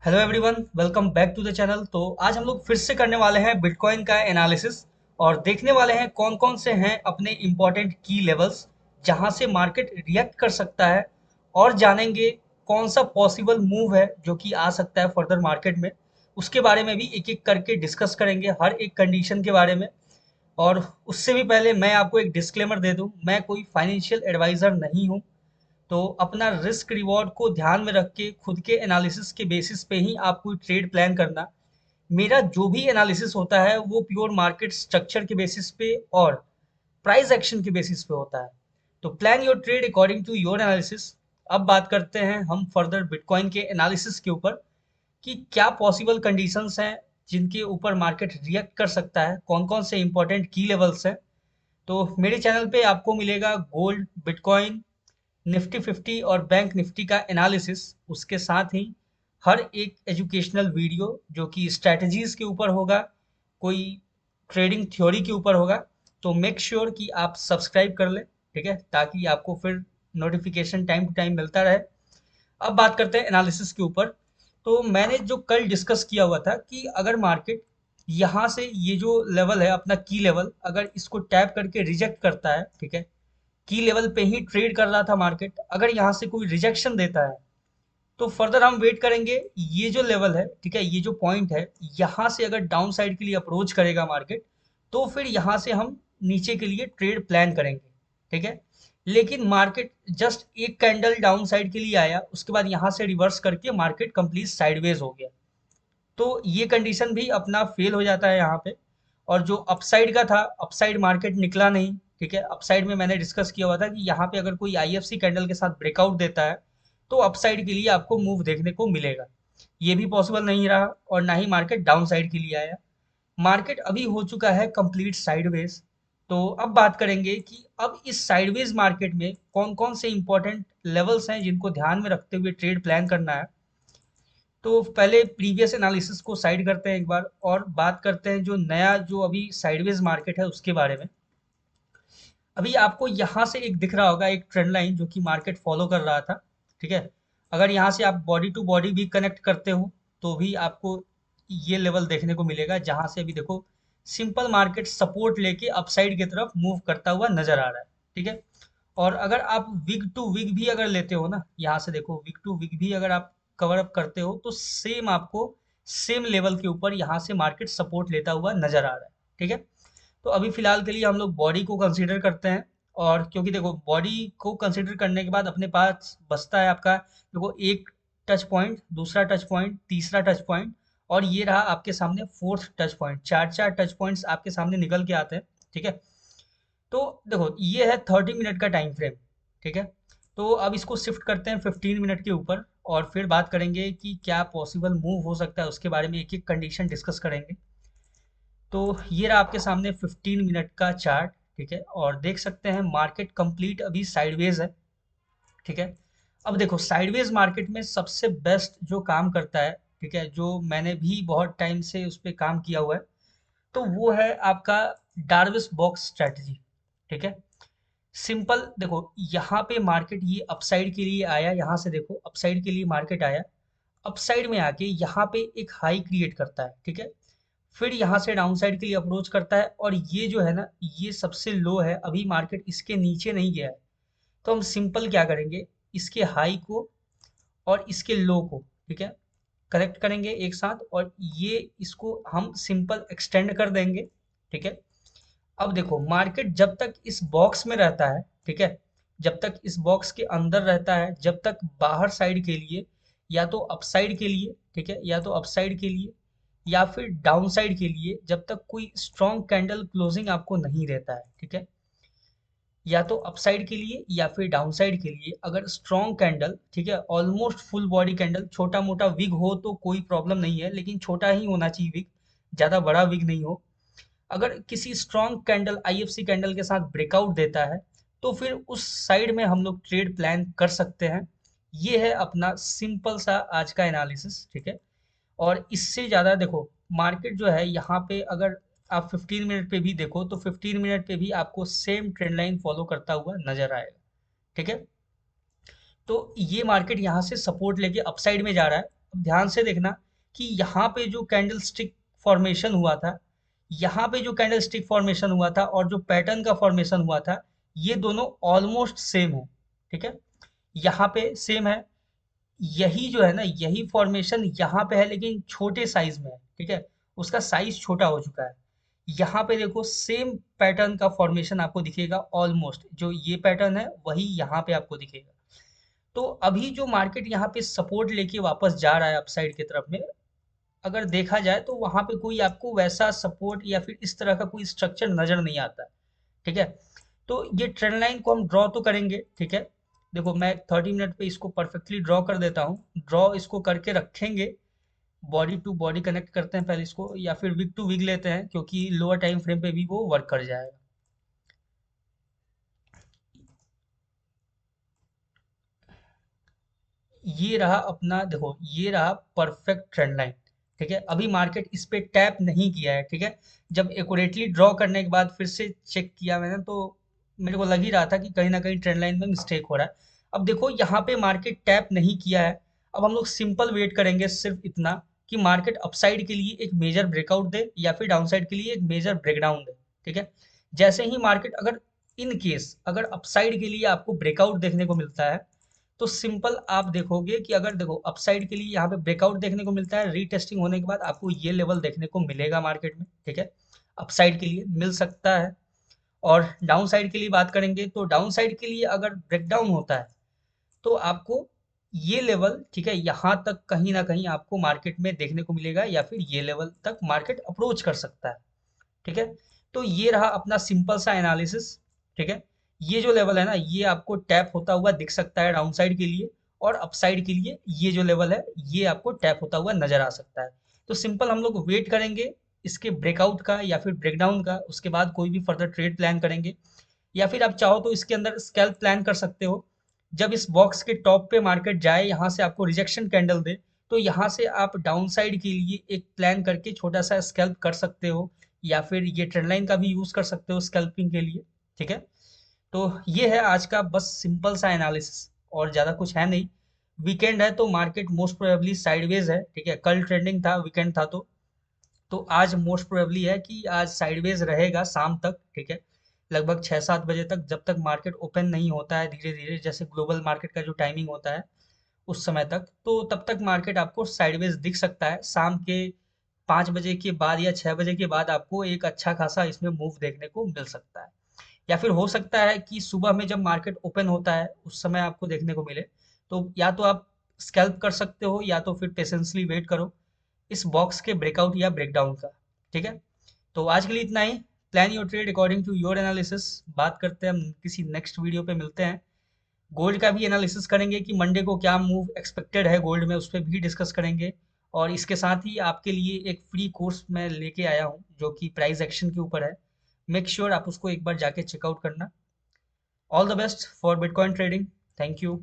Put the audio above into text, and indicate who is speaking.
Speaker 1: Hello everyone, welcome back to the channel. तो आज हम लोग फिर से करने वाले हैं बिटकॉइन का एनालिसिस और देखने वाले हैं कौन कौन से हैं अपने इम्पोर्टेंट की लेवल्स जहां से मार्केट रिएक्ट कर सकता है, और जानेंगे कौन सा पॉसिबल मूव है जो कि आ सकता है फर्दर मार्केट में। उसके बारे में भी एक एक करके डिस्कस करेंगे, हर एक कंडीशन के बारे में। और उससे भी पहले मैं आपको एक डिस्क्लेमर दे दूं, मैं कोई फाइनेंशियल एडवाइज़र नहीं हूं। तो अपना रिस्क रिवॉर्ड को ध्यान में रख के खुद के एनालिसिस के बेसिस पे ही आप कोई ट्रेड प्लान करना। मेरा जो भी एनालिसिस होता है वो प्योर मार्केट स्ट्रक्चर के बेसिस पे और प्राइस एक्शन के बेसिस पे होता है। तो plan your trade according to your analysis. अब बात करते हैं हम फर्दर बिटकॉइन के एनालिसिस के ऊपर कि क्या पॉसिबल कंडीशंस हैं जिनके ऊपर मार्केट रिएक्ट कर सकता है, कौन कौन से इंपॉर्टेंट की लेवल्स हैं। तो मेरे चैनल पे आपको मिलेगा गोल्ड, बिटकॉइन, निफ्टी 50 और बैंक निफ्टी का एनालिसिस। उसके साथ ही हर एक एजुकेशनल वीडियो जो कि स्ट्रैटेजीज के ऊपर होगा, कोई ट्रेडिंग थ्योरी के ऊपर होगा। तो मेक श्योर कि आप सब्सक्राइब कर लें, ठीक है, ताकि आपको फिर नोटिफिकेशन टाइम टू टाइम मिलता रहे। अब बात करते हैं एनालिसिस के ऊपर। तो मैंने जो कल डिस्कस किया हुआ था कि अगर मार्केट यहाँ से ये जो लेवल है अपना की लेवल, अगर इसको टैप करके रिजेक्ट करता है, ठीक है, की लेवल पे ही ट्रेड कर रहा था मार्केट, अगर यहाँ से कोई रिजेक्शन देता है तो फर्दर हम वेट करेंगे। ये जो लेवल है, ठीक है, ये जो पॉइंट है, यहाँ से अगर डाउन साइड के लिए अप्रोच करेगा मार्केट, तो फिर यहाँ से हम नीचे के लिए ट्रेड प्लान करेंगे, ठीक है। लेकिन मार्केट जस्ट एक कैंडल डाउन साइड के लिए आया, उसके बाद यहाँ से रिवर्स करके मार्केट कंप्लीट साइडवेज हो गया। तो ये कंडीशन भी अपना फेल हो जाता है यहाँ पे। और जो अपसाइड का था, अपसाइड मार्केट निकला नहीं, ठीक है। अपसाइड में मैंने डिस्कस किया हुआ था कि यहाँ पे अगर कोई आईएफसी कैंडल के साथ ब्रेकआउट देता है तो अपसाइड के लिए आपको मूव देखने को मिलेगा। ये भी पॉसिबल नहीं रहा और ना ही मार्केट डाउन साइड के लिए आया। मार्केट अभी हो चुका है कंप्लीट साइडवेज। तो अब बात करेंगे कि अब इस साइडवेज मार्केट में कौन कौन से इंपॉर्टेंट लेवल्स हैं जिनको ध्यान में रखते हुए ट्रेड प्लान करना है। तो पहले प्रीवियस एनालिसिस को साइड करते हैं एक बार और बात करते हैं जो नया जो अभी साइडवेज मार्केट है उसके बारे में। अभी आपको यहाँ से एक दिख रहा होगा, एक ट्रेंड लाइन जो कि मार्केट फॉलो कर रहा था, ठीक है। अगर यहाँ से आप बॉडी टू बॉडी भी कनेक्ट करते हो तो भी आपको ये लेवल देखने को मिलेगा, जहाँ से अभी देखो सिंपल मार्केट सपोर्ट लेके अपसाइड की तरफ मूव करता हुआ नजर आ रहा है, ठीक है। और अगर आप विग टू विग भी अगर लेते हो ना, यहाँ से देखो विग टू विग भी अगर आप कवर अप करते हो तो सेम आपको सेम लेवल के ऊपर यहाँ से मार्केट सपोर्ट लेता हुआ नजर आ रहा है, ठीक है। तो अभी फिलहाल के लिए हम लोग बॉडी को कंसीडर करते हैं। और क्योंकि देखो बॉडी को कंसीडर करने के बाद अपने पास बचता है आपका, देखो एक टच पॉइंट, दूसरा टच पॉइंट, तीसरा टच पॉइंट, और ये रहा आपके सामने फोर्थ टच पॉइंट। चार चार टच पॉइंट्स आपके सामने निकल के आते हैं, ठीक है। तो देखो ये है 30 मिनट का टाइम फ्रेम, ठीक है। तो अब इसको शिफ्ट करते हैं 15 मिनट के ऊपर और फिर बात करेंगे कि क्या पॉसिबल मूव हो सकता है, उसके बारे में एक एक कंडीशन डिस्कस करेंगे। तो ये रहा आपके सामने 15 मिनट का चार्ट, ठीक है। और देख सकते हैं मार्केट कंप्लीट अभी साइडवेज है, ठीक है। अब देखो साइडवेज मार्केट में सबसे बेस्ट जो काम करता है, ठीक है, जो मैंने भी बहुत टाइम से उस पर काम किया हुआ है, तो वो है आपका डार्विस बॉक्स स्ट्रैटेजी, ठीक है। सिंपल देखो, यहाँ पे मार्केट ये अपसाइड के लिए आया, यहाँ से देखो अपसाइड के लिए मार्केट आया, अपसाइड में आके यहाँ पे एक हाई क्रिएट करता है, ठीक है। फिर यहाँ से डाउन साइड के लिए अप्रोच करता है और ये जो है ना, ये सबसे लो है, अभी मार्केट इसके नीचे नहीं गया है। तो हम सिंपल क्या करेंगे, इसके हाई को और इसके लो को, ठीक है, करेक्ट करेंगे एक साथ, और ये इसको हम सिंपल एक्सटेंड कर देंगे, ठीक है। अब देखो मार्केट जब तक इस बॉक्स में रहता है, ठीक है, जब तक इस बॉक्स के अंदर रहता है, जब तक बाहर साइड के लिए या तो अपसाइड के लिए, ठीक है, या तो अपसाइड के लिए या फिर डाउन साइड के लिए, जब तक कोई स्ट्रॉन्ग कैंडल क्लोजिंग आपको नहीं देता है, ठीक है, या तो अपसाइड के लिए या फिर डाउन साइड के लिए अगर स्ट्रॉन्ग कैंडल, ठीक है, ऑलमोस्ट फुल बॉडी कैंडल, छोटा मोटा विग हो तो कोई प्रॉब्लम नहीं है, लेकिन छोटा ही होना चाहिए विग, ज़्यादा बड़ा विग नहीं हो। अगर किसी स्ट्रॉन्ग कैंडल आईएफसी कैंडल के साथ ब्रेकआउट देता है तो फिर उस साइड में हम लोग ट्रेड प्लान कर सकते हैं। ये है अपना सिंपल सा आज का एनालिसिस, ठीक है। और इससे ज़्यादा देखो मार्केट जो है यहाँ पे अगर आप 15 मिनट पे भी देखो तो 15 मिनट पे भी आपको सेम ट्रेंड लाइन फॉलो करता हुआ नजर आएगा, ठीक है। तो ये मार्केट यहाँ से सपोर्ट लेके अपसाइड में जा रहा है, अब ध्यान से देखना कि यहाँ पे जो कैंडल स्टिक फॉर्मेशन हुआ था, यहाँ पे जो कैंडल स्टिक फॉर्मेशन हुआ था और जो पैटर्न का फॉर्मेशन हुआ था, ये दोनों ऑलमोस्ट सेम है। ठीक है, यहाँ पे सेम है, यही जो है ना, यही फॉर्मेशन यहाँ पे है लेकिन छोटे साइज में है। ठीक है, उसका साइज छोटा हो चुका है। यहाँ पे देखो सेम पैटर्न का फॉर्मेशन आपको दिखेगा, ऑलमोस्ट जो ये पैटर्न है वही यहाँ पे आपको दिखेगा। तो अभी जो मार्केट यहाँ पे सपोर्ट लेके वापस जा रहा है अपसाइड की तरफ में, अगर देखा जाए तो वहां पे कोई आपको वैसा सपोर्ट या फिर इस तरह का कोई स्ट्रक्चर नजर नहीं आता है। ठीक है, तो ये ट्रेंड लाइन को हम ड्रॉ तो करेंगे। ठीक है, देखो मैं 30 मिनट पे इसको परफेक्टली ड्रॉ कर देता हूँ, ड्रॉ इसको करके रखेंगे। बॉडी टू बॉडी कनेक्ट करते हैं पहले इसको, या फिर विग टू विग लेते हैं क्योंकि लोअर टाइम फ्रेम पे भी वो वर्क कर जाएगा। ये रहा अपना, देखो ये रहा परफेक्ट ट्रेंड लाइन। ठीक है, अभी मार्केट इस पे टैप नहीं किया है। ठीक है, जब एक्यूरेटली ड्रॉ करने के बाद फिर से चेक किया मैंने तो मेरे को लग ही रहा था कि कहीं ना कहीं ट्रेंड लाइन में मिस्टेक हो रहा है। अब देखो यहाँ पे मार्केट टैप नहीं किया है। अब हम लोग सिंपल वेट करेंगे सिर्फ इतना कि मार्केट अपसाइड के लिए एक मेजर ब्रेकआउट दे या फिर डाउनसाइड के लिए एक मेजर ब्रेकडाउन दे। ठीक है, जैसे ही मार्केट अगर इन केस अगर अपसाइड के लिए आपको ब्रेकआउट देखने को मिलता है, तो सिंपल आप देखोगे कि अगर देखो अपसाइड के लिए यहाँ पे ब्रेकआउट देखने को मिलता है, रीटेस्टिंग होने के बाद आपको ये लेवल देखने को मिलेगा मार्केट में। ठीक है, अपसाइड के लिए मिल सकता है। और डाउन साइड के लिए बात करेंगे तो डाउन साइड के लिए अगर ब्रेकडाउन होता है तो आपको ये लेवल, ठीक है, यहाँ तक कहीं ना कहीं आपको मार्केट में देखने को मिलेगा या फिर ये लेवल तक मार्केट अप्रोच कर सकता है। ठीक है, तो ये रहा अपना सिंपल सा एनालिसिस। ठीक है, ये जो लेवल है ना, ये आपको टैप होता हुआ दिख सकता है डाउन साइड के लिए, और अपसाइड के लिए ये जो लेवल है ये आपको टैप होता हुआ नजर आ सकता है। तो सिंपल हम लोग वेट करेंगे इसके ब्रेकआउट का या फिर ब्रेकडाउन का, उसके बाद कोई भी फर्दर ट्रेड प्लान करेंगे। या फिर आप चाहो तो इसके अंदर स्कैल्प प्लान कर सकते हो। जब इस बॉक्स के टॉप पे मार्केट जाए, यहाँ से आपको रिजेक्शन कैंडल दे, तो यहाँ से आप डाउन साइड के लिए एक प्लान करके छोटा सा स्कैल्प कर सकते हो, या फिर ये ट्रेंड लाइन का भी यूज कर सकते हो स्कैल्पिंग के लिए। ठीक है, तो ये है आज का बस सिंपल सा एनालिसिस, और ज़्यादा कुछ है नहीं। वीकेंड है तो मार्केट मोस्ट प्रोबेबली साइडवेज है। ठीक है, कल ट्रेंडिंग था, वीकेंड था तो आज मोस्ट प्रोबेबली है कि आज साइडवेज रहेगा शाम तक। ठीक है, लगभग 6-7 बजे तक, जब तक मार्केट ओपन नहीं होता है धीरे धीरे, जैसे ग्लोबल मार्केट का जो टाइमिंग होता है उस समय तक, तो तब तक मार्केट आपको साइडवेज दिख सकता है। शाम के 5 बजे के बाद या 6 बजे के बाद आपको एक अच्छा खासा इसमें मूव देखने को मिल सकता है। या फिर हो सकता है कि सुबह में जब मार्केट ओपन होता है उस समय आपको देखने को मिले। तो या तो आप स्कैल्प कर सकते हो या तो फिर पेशेंसली वेट करो इस बॉक्स के ब्रेकआउट या ब्रेकडाउन का। ठीक है, तो आज के लिए इतना ही। Plan your trade according to your analysis. बात करते हैं हम किसी नेक्स्ट वीडियो पे, मिलते हैं। गोल्ड का भी एनालिसिस करेंगे कि मंडे को क्या मूव एक्सपेक्टेड है गोल्ड में, उस पर भी डिस्कस करेंगे। और इसके साथ ही आपके लिए एक फ्री कोर्स मैं लेके आया हूँ जो कि प्राइस एक्शन के ऊपर है। मेक श्योर आप उसको एक बार जाके चेकआउट करना। All the best for bitcoin trading. Thank you.